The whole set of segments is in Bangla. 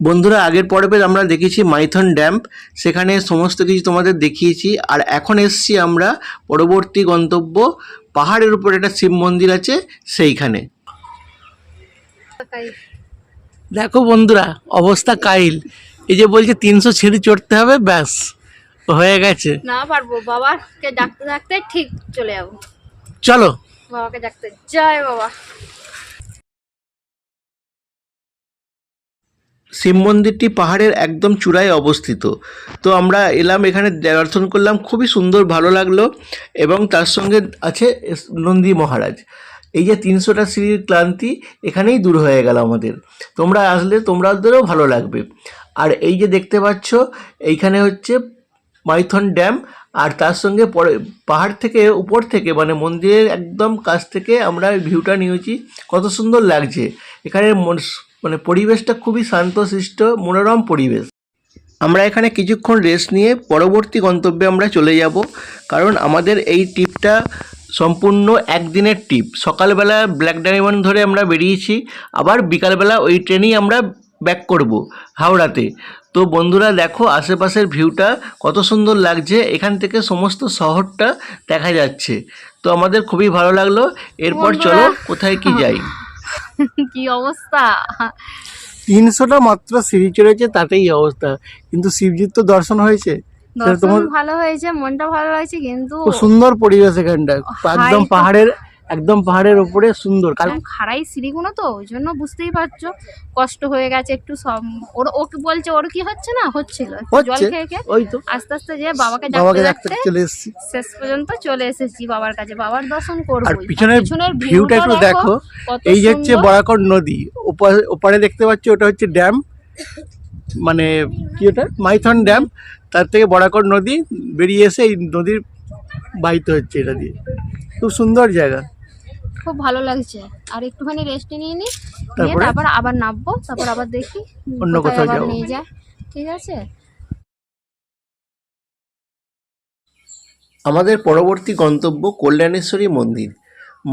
বন্ধুরা, আগের পর্বে আমরা দেখেছি মাইথন ড্যাম, সেখানে সমস্ত কিছু তোমাদের দেখিয়েছি। আর এখন এসছি আমরা পরবর্তী গন্তব্য, পাহাড়ের উপর একটা শিব মন্দির আছে সেইখানে। দেখো বন্ধুরা, অবস্থা কাহিল। এই যে বলছে 300 সিঁড়ি চড়তে হবে, ব্যাস হয়ে গেছে। না পারবো, বাবাকে ডাকতে ডাকতে ঠিক চলে যাবো। চলো বাবাকে ডাকতে, জয় বাবা। শিব মন্দিরটি পাহাড়ের একদম চূড়ায় অবস্থিত। তো আমরা এলাম, এখানে দর্শন করলাম, খুবই সুন্দর, ভালো লাগলো। এবং তার সঙ্গে আছে নন্দী মহারাজ। এই যে 300টা সিঁড়ির ক্লান্তি এখানেই দূর হয়ে গেল আমাদের। তোমরা আসলে তোমাদেরও ভালো লাগবে। আর এই যে দেখতে পাচ্ছ, এইখানে হচ্ছে মাইথন ড্যাম। আর তার সঙ্গে পরে পাহাড় থেকে উপর থেকে, মানে মন্দিরের একদম কাছ থেকে আমরা ভিউটা নিয়েছি। কত সুন্দর লাগছে এখানে, মানে পরিবেশটা খুবই শান্তশিষ্ট, মনোরম পরিবেশ। আমরা এখানে কিছুক্ষণ রেস্ট নিয়ে পরবর্তী গন্তব্যে আমরা চলে যাব, কারণ আমাদের এই ট্রিপটা সম্পূর্ণ একদিনের ট্রিপ। সকালবেলা ব্ল্যাক ডায়মন্ড ধরে আমরা বেরিয়েছি, আবার বিকালবেলা ওই ট্রেনেই আমরা ব্যাক করব হাওড়াতে। তো বন্ধুরা দেখো আশেপাশের ভিউটা কত সুন্দর লাগছে, এখান থেকে সমস্ত শহরটা দেখা যাচ্ছে। তো আমাদের খুবই ভালো লাগলো। এরপর চলো কোথায় কি যাই। কি অবস্থা! 300টা মাত্র সিঁড়ি চড়েছে, তাতেই অবস্থা। কিন্তু শিবজির তো দর্শন হয়েছে, দর্শন ভালো হয়েছে, মনটা ভালো লাগছে, কিন্তু খুব সুন্দর পরিবেশ এখানটা, একদম পাহাড়ের উপরে সুন্দর। খাড়াই সিঁড়িগুলো, তো ওই জন্য বুঝতেই পারছো কষ্ট হয়ে গেছে একটু। সব ওকে বলছে, ওর কি হচ্ছে না হচ্ছিল, জল খেয়ে খেয়ে ওই তো আস্তে আস্তে যে বাবাকে ডাকতে চলে এসেছি, শেষ পর্যন্ত চলে এসেছি বাবার কাছে। বাবার দর্শন করবো। আর পিছনের ভিউটা একটু দেখো। এই হচ্ছে বরাকর নদী, ওপারে দেখতে পাচ্ছ, ওটা হচ্ছে ড্যাম, মানে কি ওটা মাইথন ড্যাম। তার থেকে বরাকর নদী বেরিয়ে এসে এই নদীর বাহিত হচ্ছে, এটা দিয়ে। খুব সুন্দর জায়গা, খুব ভালো লাগছে। আর একটুখানি রেস্ট নিয়ে নি, তারপর আবার নামবো, তারপর আবার দেখি অন্য কোথাও যাবো, নিয়ে যায়। ঠিক আছে। আমাদের পরবর্তী গন্তব্য কল্যাণেশ্বরী মন্দির।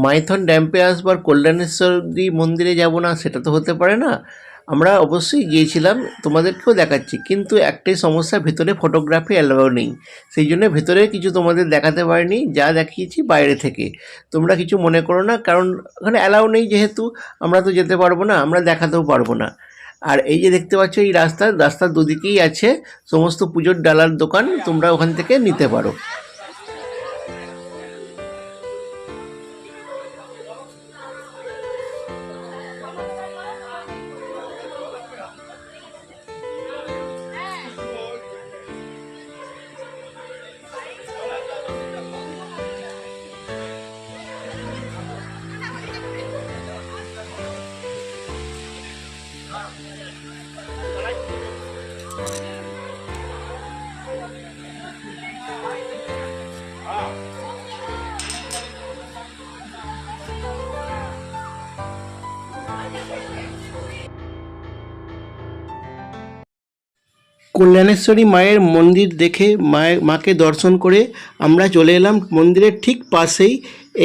মাইথন ড্যাম্পে আসবার কল্যাণেশ্বরী মন্দিরে যাব না, সেটা তো হতে পারে না। আমরা অবশ্যই গিয়েছিলাম, তোমাদেরকেও দেখাচ্ছি, কিন্তু একটাই সমস্যা, ভেতরে ফটোগ্রাফি অ্যালাউ নেই। সেই জন্য ভেতরে কিছু তোমাদের দেখাতে পারিনি, যা দেখিয়েছি বাইরে থেকে। তোমরা কিছু মনে করো না, কারণ ওখানে অ্যালাউ নেই যেহেতু, আমরা তো যেতে পারবো না, আমরা দেখাতেও পারবো না। আর এই যে দেখতে পাচ্ছ, এই রাস্তার দুদিকেই আছে সমস্ত পুজোর ডালার দোকান, তোমরা ওখান থেকে নিতে পারো। কল্যাণেশ্বরী মায়ের মন্দির দেখে মাকে দর্শন করে আমরা চলে এলাম মন্দিরের ঠিক পাশেই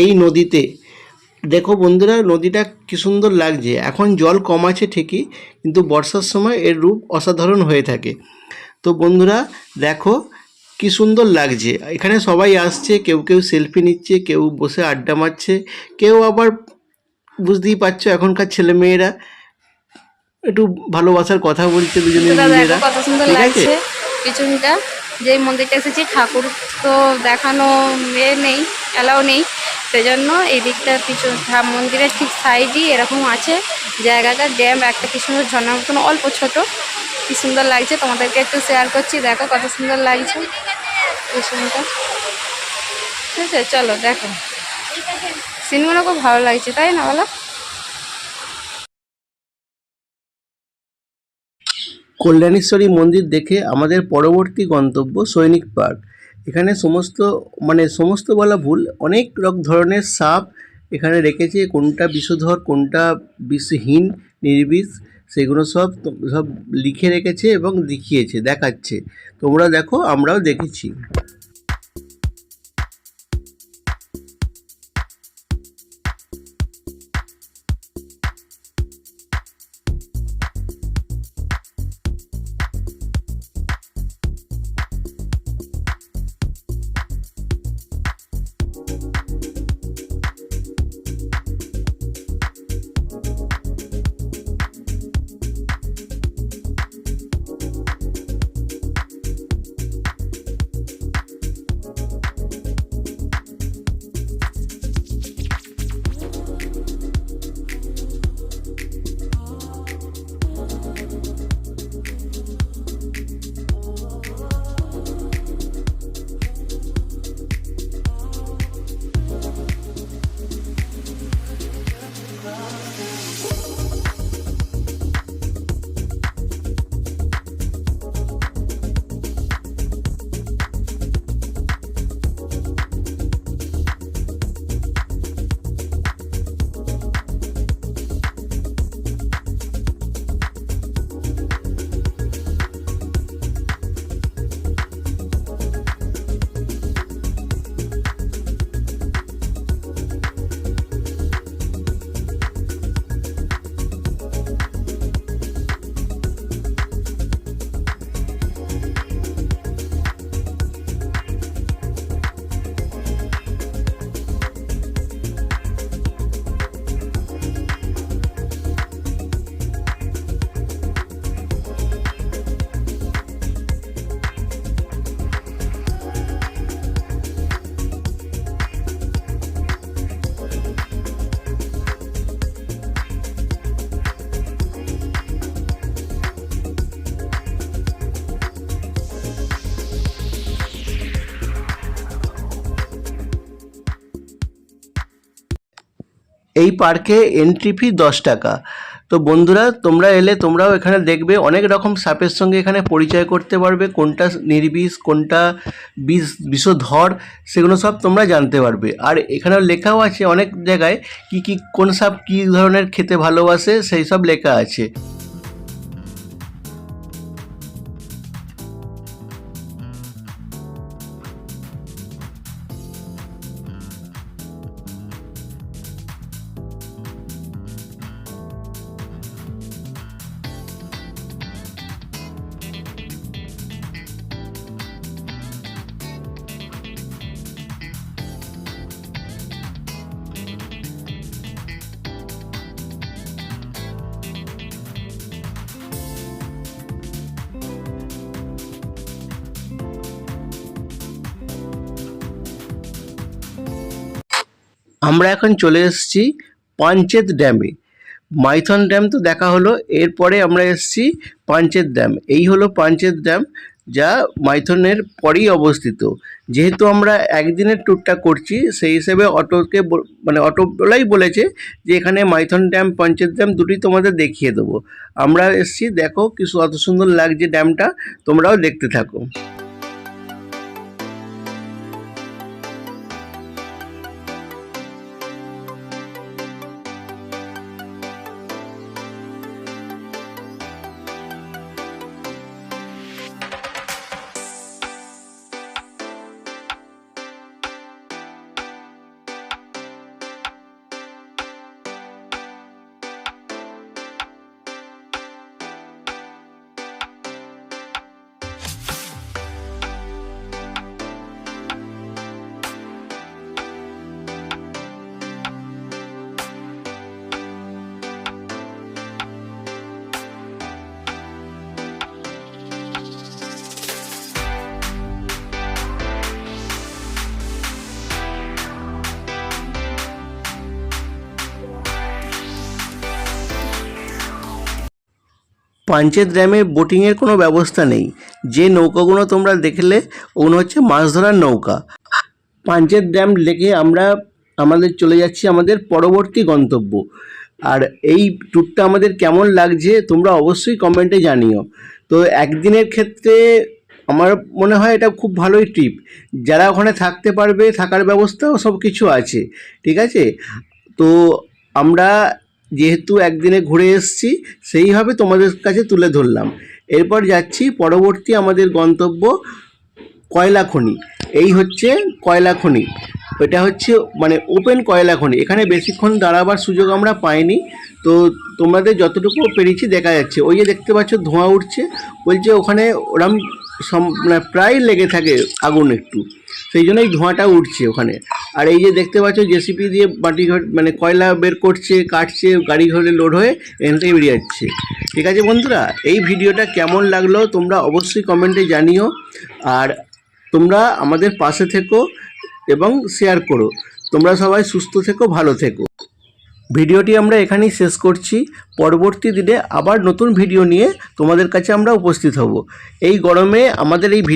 এই নদীতে। দেখো বন্ধুরা, নদীটা কি সুন্দর লাগছে। এখন জল কম আছে ঠিকই, কিন্তু বর্ষার সময় এর রূপ অসাধারণ হয়ে থাকে। তো বন্ধুরা দেখো কি সুন্দর লাগছে, এখানে সবাই আসছে, কেউ কেউ সেলফি নিচ্ছে, কেউ বসে আড্ডা মারছে, কেউ আবার বুঝতেই পারছো এখনকার ছেলেমেয়েরা একটু ভালোবাসার কথা বলছে দুজনে নিজেরা। কত সুন্দর লাগছে পিছনটা। যে মন্দিরটা এসেছি, ঠাকুর তো দেখানো নেই, অ্যালাউ নেই, সেজন্য এই দিকটা পিছন মন্দিরের ঠিক সাইডই এরকম আছে জায়গাটা। ড্যাম একটা কি সুন্দর ঝর্ণার মতন, অল্প ছোট, কি সুন্দর লাগছে। তোমাদেরকে একটু শেয়ার করছি, দেখো কত সুন্দর লাগছে পিছনটা। ঠিক আছে, চলো দেখো সিনগুলো, খুব ভালো লাগছে, তাই না বলো? কল্যাণেশ্বরী মন্দির দেখে আমাদের পরবর্তী গন্তব্য সৈনিক পার্ক। এখানে সমস্ত বলা ভুল, অনেক ধরনের সাপ এখানে রেখেছে, কোনটা বিষধর কোনটা বিষহীন নির্বিষ সেগুলো সব লিখে রেখেছে এবং দেখাচ্ছে। তোমরা দেখো, আমরাও দেখেছি। এই পার্কে এন্ট্রি ফি 10 টাকা। তো বন্ধুরা, তোমরা এলে তোমরাও এখানে দেখবে অনেক রকম সাপের সঙ্গে এখানে পরিচয় করতে পারবে, কোনটা নির্বিষ কোনটা বিষধর সেগুলো সব তোমরা জানতে পারবে। আর এখানেও লেখাও আছে অনেক জায়গায় কি কোন সাপ কী ধরনের খেতে ভালোবাসে সেই সব লেখা আছে। আমরা এখন চলে এসেছি পাঞ্চেত ড্যামে। মাইথন ড্যাম তো দেখা হলো, এরপরে আমরা এসেছি পাঞ্চেত ড্যাম। এই হলো পাঞ্চেত ড্যাম, যা মাইথনের পরেই অবস্থিত। যেহেতু আমরা একদিনের ট্যুরটা করছি সেই হিসেবে অটোওয়ালাই বলেছে যে এখানে মাইথন ড্যাম পাঞ্চেত ড্যাম দুটি তোমাদের দেখিয়ে দেবো। আমরা এসেছি, দেখো কি অত সুন্দর লাগছে ড্যামটা, তোমরাও দেখতে থাকো। পাঞ্চেত ড্যামে বোটিংয়ের কোনো ব্যবস্থা নেই। যে নৌকাগুলো তোমরা দেখলে ওগুলো হচ্ছে মাছ ধরার নৌকা। পাঞ্চেত ড্যাম লেকে আমাদের চলে যাচ্ছি আমাদের পরবর্তী গন্তব্য। আর এই ট্যুরটা আমাদের কেমন লাগছে তোমরা অবশ্যই কমেন্টে জানিও। তো একদিনের ক্ষেত্রে আমার মনে হয় এটা খুব ভালোই ট্রিপ। যারা ওখানে থাকতে পারবে, থাকার ব্যবস্থাও সব কিছু আছে, ঠিক আছে। তো আমরা যেহেতু একদিনে ঘুরে এসেছি সেইভাবে তোমাদের কাছে তুলে ধরলাম। এরপর যাচ্ছি পরবর্তী আমাদের গন্তব্য কয়লা খনি। এই হচ্ছে কয়লা খনি, এটা হচ্ছে ওপেন কয়লা খনি। এখানে বেশিক্ষণ দাঁড়াবার সুযোগ আমরা পাইনি, তো তোমাদের যতটুকু পেরেছি দেখা যাচ্ছে। ওই যে দেখতে পাচ্ছ ধোঁয়া উঠছে, বলছে ওখানে ওরম প্রায় লেগে থাকে আগুন একটু, সেই জন্যই ধোঁয়াটা উঠছে ওখানে। আর এই যে দেখতে পাচ্ছ জেসিপি দিয়ে মাটি কয়লা বের করছে, কাটছে, গাড়ি ঘরে লোড হয়ে এখান থেকে বেরিয়ে যাচ্ছে। ঠিক আছে বন্ধুরা, এই ভিডিওটা কেমন লাগলো তোমরা অবশ্যই কমেন্টে জানিও। আর তোমরা আমাদের পাশে থেকো এবং শেয়ার করো। তোমরা সবাই সুস্থ থেকো, ভালো থেকো। ভিডিওটি আমরা এখানেই শেষ করছি। পরবর্তী দিনে আবার নতুন ভিডিও নিয়ে তোমাদের কাছে আমরা উপস্থিত হব। এই গরমে আমাদের এই ভিডিও